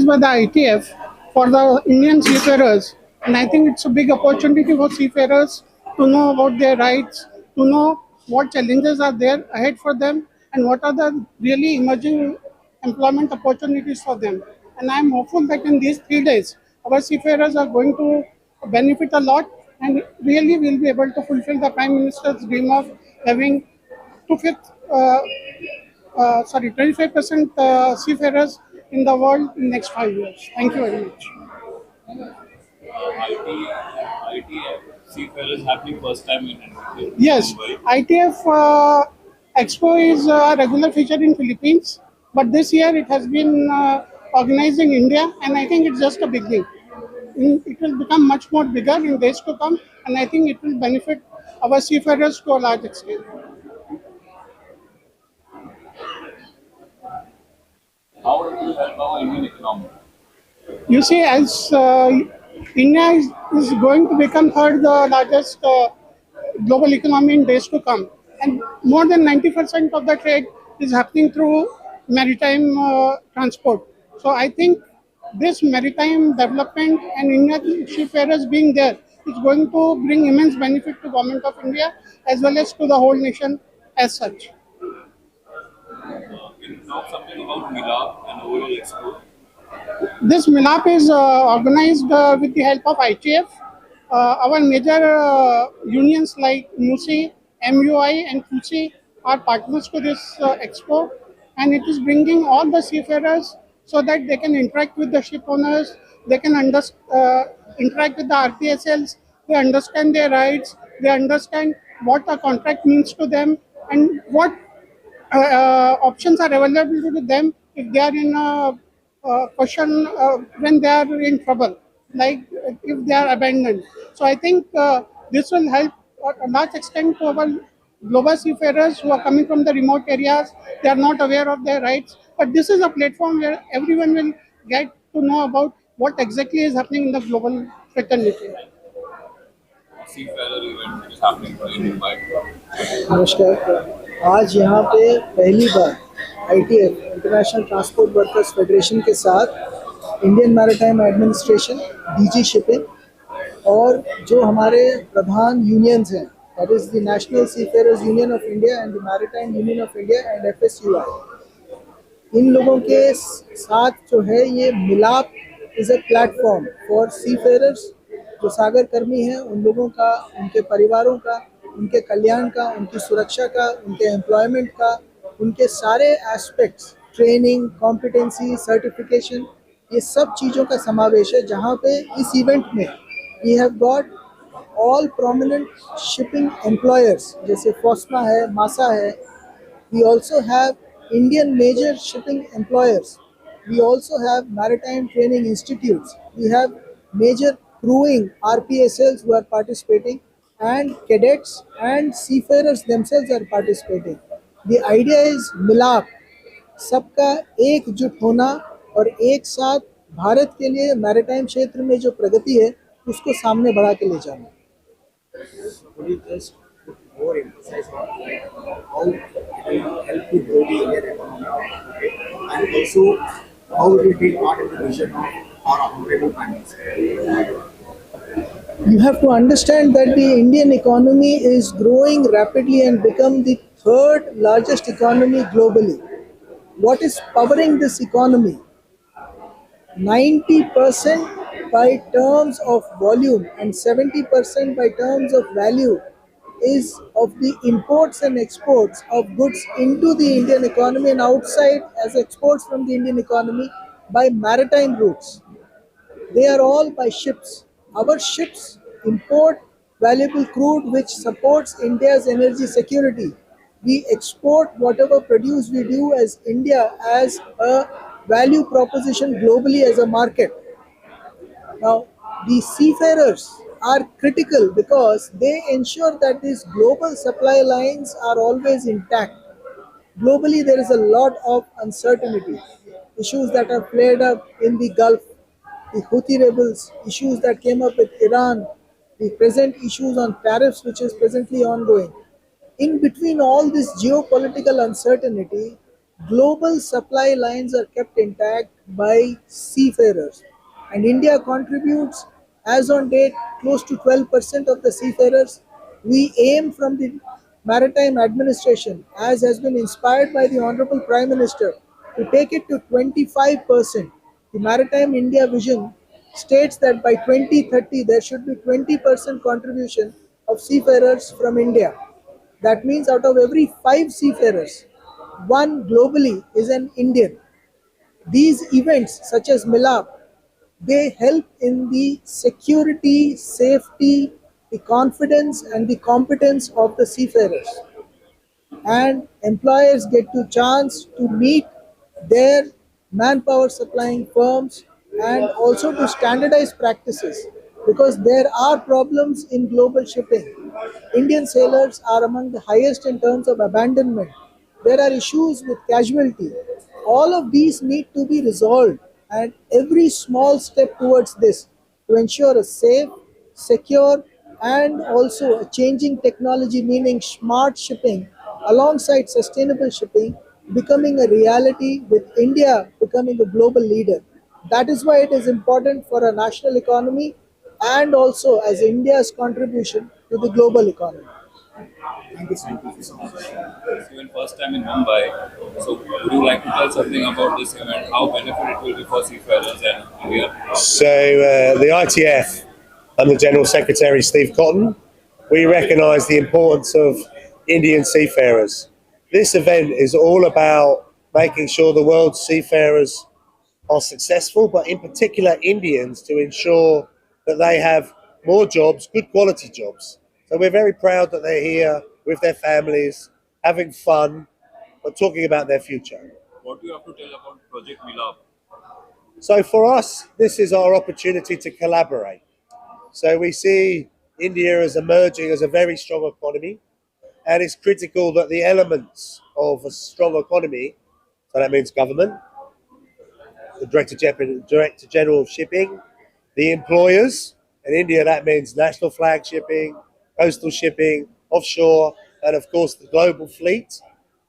by the ITF for the Indian seafarers. And I think it's a big opportunity for seafarers to know about their rights, to know what challenges are there ahead for them, and what are the really emerging employment opportunities for them. And I'm hopeful that in these 3 days, our seafarers are going to benefit a lot and really will be able to fulfill the Prime Minister's dream of having two-fifth 25% seafarers in the world in next 5 years. Thank you very much. ITF Seafarers happening first time in India. Yes, ITF Expo is a regular feature in Philippines, but this year it has been organized in India, and I think it's just a beginning. It will become much more bigger in days to come, and I think it will benefit our seafarers to a large extent. How it will help our Indian economy? You see, as India is going to become third largest global economy in days to come, and more than 90% of the trade is happening through maritime transport. So I think this maritime development and Indian seafarers being there is going to bring immense benefit to government of India as well as to the whole nation as such. Can you talk something about Milaap and overall Expo? This Milaap is organized with the help of ITF. Our major unions like MUSI, MUI, and QC are partners to this expo, and it is bringing all the seafarers so that they can interact with the ship owners, they can interact with the RPSLs, they understand their rights, they understand what a contract means to them, and what options are available to them if they are in a question when they are in trouble, like if they are abandoned. So I think this will help a large extent to our global seafarers who are coming from the remote areas. They are not aware of their rights, but this is a platform where everyone will get to know about what exactly is happening in the global fraternity. Seafarer event which is happening in Mumbai. नमस्कार। आज यहाँ पे पहली बार ITF International Transport Workers Federation के साथ Indian Maritime Administration, DG shipping और जो हमारे प्रधान यूनियंस हैं, that is the National Seafarers Union of India and the Maritime Union of India and FSUI, इन लोगों के साथ जो है ये मिलाप is a platform for seafarers, जो सागर कर्मी हैं उन लोगों का, उनके परिवारों का, उनके कल्याण का, उनकी सुरक्षा का, उनके एम्प्लॉयमेंट का, उनके सारे एस्पेक्ट्स, ट्रेनिंग, कॉम्पिटेंसी, सर्टिफिकेशन, ये सब चीज़ों का समावेश है। जहाँ पे इस इवेंट में we have got all prominent shipping employers, जैसे फोस्मा है, मासा है। We also have Indian major shipping employers, we also have maritime training institutes, we have major crewing RPSLs who are participating, and cadets and seafarers themselves are participating. The idea is मिलाप, सबका एकजुट होना और एक साथ भारत के लिए maritime क्षेत्र में जो प्रगति है उसको सामने बढ़ा के ले जाना। Could you just put more emphasis on how it will help to grow the Indian economy, okay? And also how it will take part in the vision of our honorable Prime Minister? You have to understand that the Indian economy is growing rapidly and become the third largest economy globally. What is powering this economy? 90% by terms of volume and 70% by terms of value is of the imports and exports of goods into the Indian economy and outside as exports from the Indian economy by maritime routes. They are all by ships. Our ships import valuable crude which supports India's energy security. We export whatever produce we do as India as a value proposition globally as a market. Now, the seafarers are critical because they ensure that these global supply lines are always intact. Globally, there is a lot of uncertainty. Issues that are played up in the Gulf, the Houthi rebels, issues that came up with Iran, the present issues on tariffs which is presently ongoing. In between all this geopolitical uncertainty, global supply lines are kept intact by seafarers. And India contributes, as on date, close to 12% of the seafarers. We aim from the Maritime Administration, as has been inspired by the Honorable Prime Minister, to take it to 25%. The Maritime India Vision states that by 2030 there should be 20% contribution of seafarers from India. That means out of every five seafarers, one globally is an Indian. These events, such as Milaap, they help in the security, safety, the confidence, and the competence of the seafarers. And employers get to chance to meet their manpower supplying firms and also to standardize practices, because there are problems in global shipping. Indian sailors are among the highest in terms of abandonment. There are issues with casualty. All of these need to be resolved, and every small step towards this to ensure a safe, secure, and also a changing technology, meaning smart shipping alongside sustainable shipping, becoming a reality with India becoming a global leader. That is why it is important for our national economy and also as India's contribution to the global economy. Thank you, sir. Thank you so much. It's even first time in Mumbai. So would you like to tell something about this event? How benefit it will be for seafarers and India? So the ITF and the General Secretary Steve Cotton, we recognise the importance of Indian seafarers. This event is all about making sure the world's seafarers are successful, but in particular Indians, to ensure that they have more jobs, good quality jobs. So we're very proud that they're here with their families, having fun, but talking about their future. What do you have to tell about Project Milaap? So for us, this is our opportunity to collaborate. So we see India as emerging as a very strong economy, and it's critical that the elements of a strong economy, so that means government, the Director General of Shipping, the employers. In India, that means national flag shipping, coastal shipping, offshore, and of course the global fleet.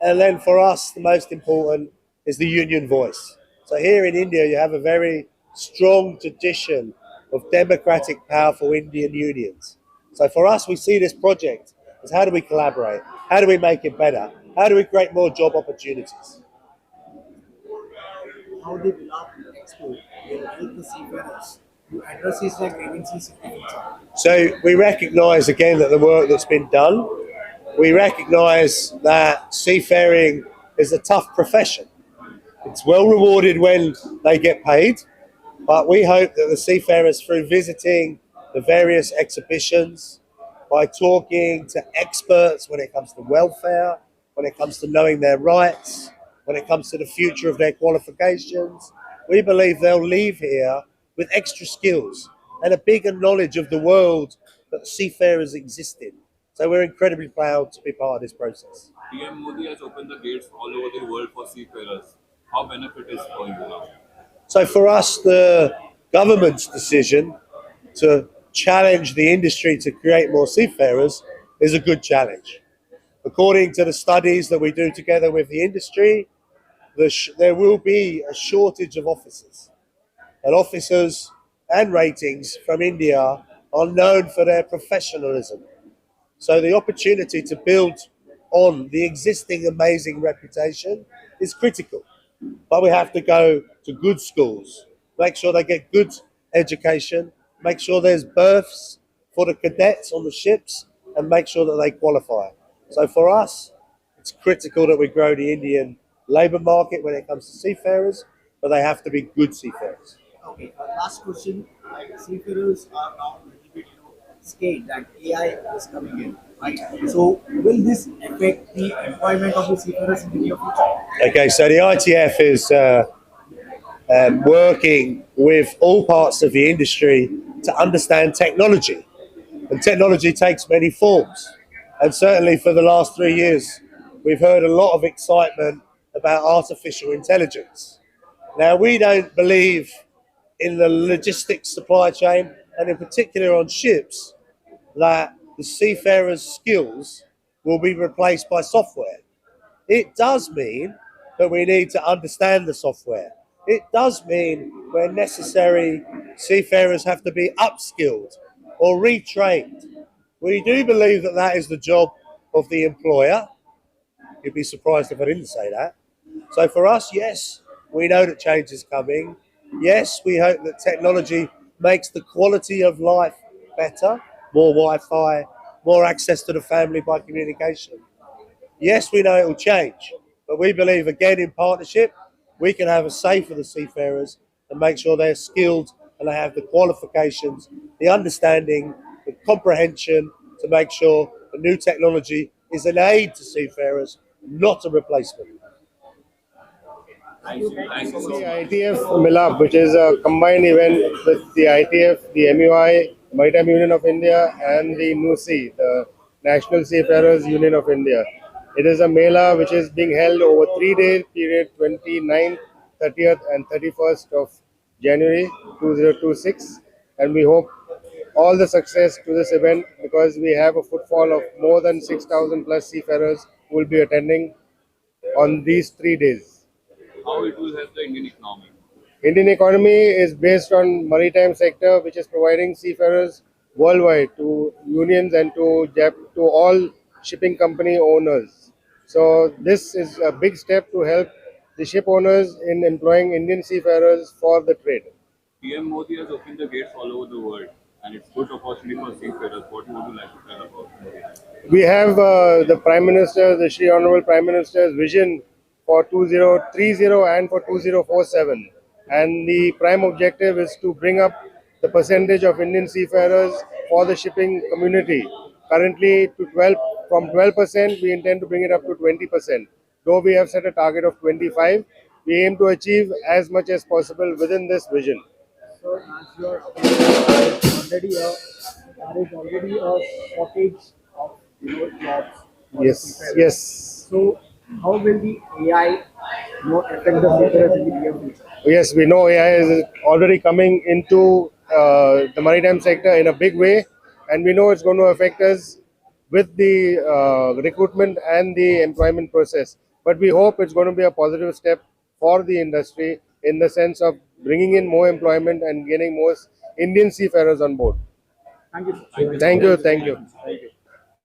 And then for us, the most important is the union voice. So here in India, you have a very strong tradition of democratic, powerful Indian unions. So for us, we see this project as how do we collaborate? How do we make it better? How do we create more job opportunities? How the Milaap Expo will help the seafarers to address these like grievances in the future. So we recognise again that the work that's been done, we recognise that seafaring is a tough profession. It's well rewarded when they get paid, but we hope that the seafarers, through visiting the various exhibitions, by talking to experts when it comes to welfare, when it comes to knowing their rights, when it comes to the future of their qualifications, we believe they'll leave here with extra skills and a bigger knowledge of the world that seafarers exist in. So we're incredibly proud to be part of this process. PM Modi has opened the gates all over the world for seafarers. How benefit is for you now? So for us, the government's decision to challenge the industry to create more seafarers is a good challenge. According to the studies that we do together with the industry, there will be a shortage of officers. And officers and ratings from India are known for their professionalism. So the opportunity to build on the existing amazing reputation is critical. But we have to go to good schools, make sure they get good education, make sure there's berths for the cadets on the ships, and make sure that they qualify. So for us, it's critical that we grow the Indian labour market when it comes to seafarers, but they have to be good seafarers. Okay, last question. Seafarers are now a little bit, scared that AI is coming in, right? So, will this affect the employment of the seafarers in the near future? Okay, so the ITF is working with all parts of the industry to understand technology. And technology takes many forms. And certainly for the last 3 years, we've heard a lot of excitement about artificial intelligence. Now, we don't believe in the logistics supply chain, and in particular on ships, that the seafarers' skills will be replaced by software. It does mean that we need to understand the software. it does mean where necessary, seafarers have to be upskilled or retrained. We do believe that that is the job of the employer. You'd be surprised if I didn't say that. So for us, yes, we know that change is coming. Yes, we hope that technology makes the quality of life better, more Wi-Fi, more access to the family by communication. Yes, we know it will change, but we believe again in partnership, we can have a say for the seafarers and make sure they're skilled and they have the qualifications, the understanding, the comprehension to make sure the new technology is an aid to seafarers, not a replacement. Thank you. Thank you so The much. ITF Milaap, which is a combined event with the ITF, the MUI, Maritime Union of India, and the NUSI, the National Seafarers Union of India. It is a Mela which is being held over 3 days period, 29th, 30th, and 31st of January 2026. And we hope all the success to this event because we have a footfall of more than 6,000 plus seafarers who will be attending on these 3 days. How it will help the Indian economy? Indian economy is based on maritime sector, which is providing seafarers worldwide to unions and to all shipping company owners. So this is a big step to help the ship owners in employing Indian seafarers for the trade. PM Modi has opened the gates all over the world, and it's good opportunity for seafarers. What would you like to tell about it? We have the Prime Minister, the Shri Honorable Prime Minister's vision for 2030 and for 2047. And the prime objective is to bring up the percentage of Indian seafarers for the shipping community. Currently to 12, from 12%, we intend to bring it up to 20%. Though we have set a target of 25, we aim to achieve as much as possible within this vision. So as you are already there is already a shortage of jobs for the Yes, seafarers. yes. So how will the AI affect the seafarers in the near future? Yes, we know AI is already coming into the maritime sector in a big way, and we know it's going to affect us with the recruitment and the employment process. But we hope it's going to be a positive step for the industry in the sense of bringing in more employment and getting more Indian seafarers on board. Thank you. Thank you. Thank you, thank you. Thank you.